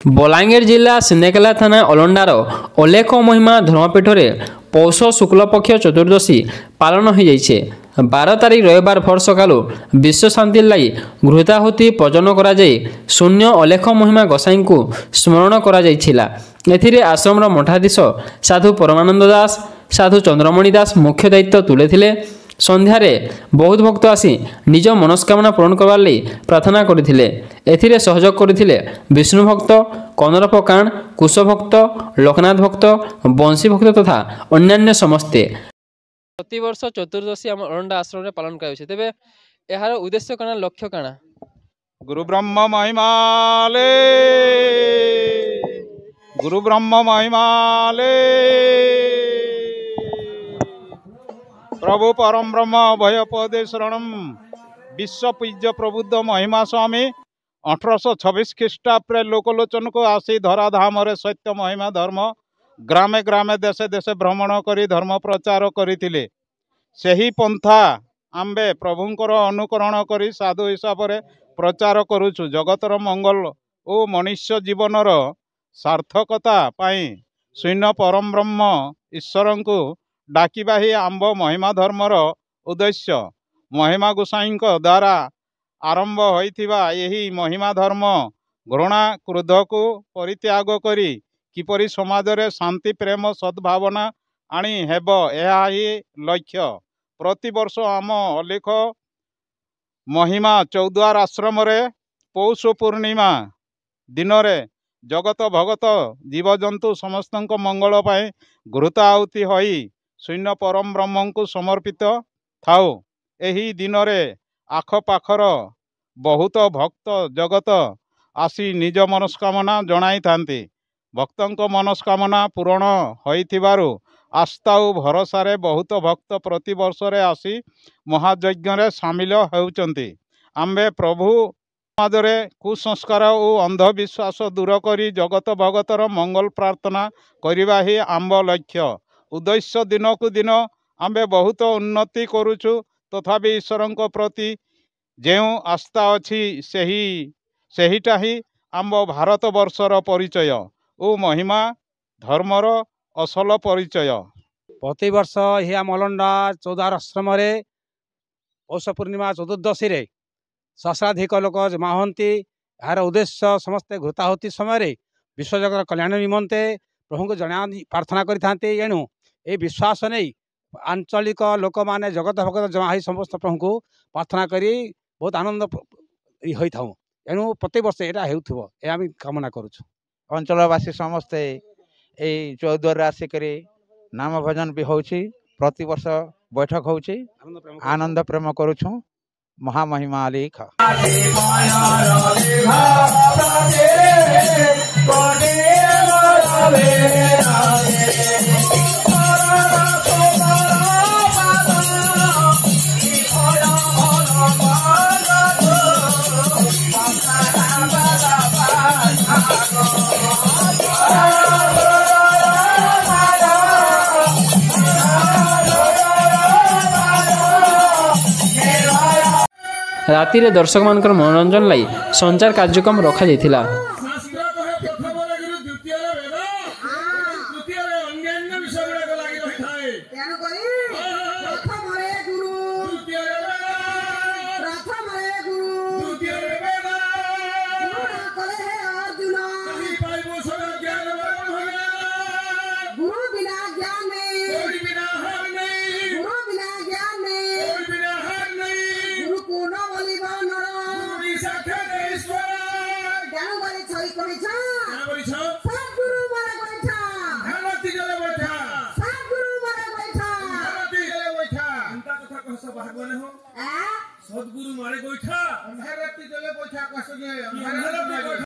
बलांगीर जिला सिंदेकेला थाना अलंडार अलेख महिमा धर्मपीठ में पौष शुक्लपक्ष चतुर्दशी पालन हो जाइए। 12 तारीख रविवार भोर सकालू विश्व शांति लगी घृताहुति प्रजन कर शून्य अलेख महिमा गोसाई को स्मरण कर आश्रम मठाधीश साधु परमानंद दास साधु चंद्रमणि दास मुख्य दायित्व तुले। संध्यारे बहुत भक्त आसी निज मनस्कामना पूरण करने लिए प्रार्थना करते सहयोग करते विष्णु भक्त कनरप काण कुश भक्त लोकनाथ भक्त बंशी भक्त तथा अन्यान्य समस्ते। प्रतिवर्ष चतुर्दशी आम अलंडा आश्रम में पालन करे यार उद्देश्य काना लक्ष्य काना गुरु ब्रह्म महिमाले गुरु ब्रह्म महिमाले प्रभु परम ब्रह्म भय पदे शरणम विश्व पूज्य प्रबुद्ध महिमा स्वामी 1826 ख्रीष्टाब्द लोकलोचन को आसी धराधाम सत्य महिमा धर्म ग्रामे ग्रामे देशे देशे भ्रमण करी धर्म प्रचार करथिले। सही पंथा आम्बे प्रभुंकर अनुकरण करी साधु हिसाब से प्रचार करुछु। जगतर मंगल ओ मनुष्य जीवनर सार्थकता पाई शून्य परम ब्रह्म ईश्वर को डाकिबा ही आंब महिमा धर्मर उद्देश्य। महिमा गोसाई द्वारा आरंभ होइथिबा यही महिमा धर्म घृणा क्रोध को परित्याग करी किपरि समाज रे शांति प्रेम सद्भावना आनी हेब यह ही लक्ष्य। प्रतिवर्ष आम अलेख महिमा चौद्वार आश्रम रे पौष पूर्णिमा दिन रे जगत भगत जीवजंतु समस्त मंगल पाए घृताहुति होई शून्य परम ब्रह्म को समर्पित थाउ। एही दिन रे आखपाखर बहुत भक्त जगत आसी निज मनस्कामना जनाई थांती। भक्तों मनस्कामना पूरण होइथिबारु आस्था और भरोसा रे बहुत भक्त प्रति वर्ष रे आसी महायज्ञ रे सामिल होउचंती। आम्बे प्रभु समाज रे कुसंस्कार और अंधविश्वास दूर करी जगत भगतर मंगल प्रार्थना करिबा ही आम्ब लक्ष्य उद्देश्य। दिन को दिन आम्बे बहुत उन्नति करुछु तथापि ईश्वर प्रति जो आस्था अच्छी सहीटा ही आम्ब भारत वर्षर परिचय और महिमा धर्मर असल परिचय। प्रति वर्ष ही आम अलंडा चौदार आश्रम पौष पूर्णिमा चतुर्दशी रे सहस्राधिक लोक जमा होती। यार उद्देश्य समस्ते घृताहुति समय विश्वजगत कल्याण निमंते प्रभु को जना प्रार्थना करें। एणु ये विश्वास नहीं आंचलिक लोक मैंने जगत भगत जमा ही समस्त प्रभु को प्रार्थना करी बहुत आनंद होता। एणु प्रति वर्ष यहाँ हो कामना करुँ। अंचलवासी समस्ते यही चौद्वार आसिक नाम भजन भी हो प्रति वर्ष बैठक हो आनंद प्रेम करुँ। महामहिमा लेख राति रे दर्शक मानकर मनोरंजन लाई संचार कार्यक्रम रखा जाइथिला। सदगुरु मारे गोइठा अंधार राति जले गोइठा कसगे अंधार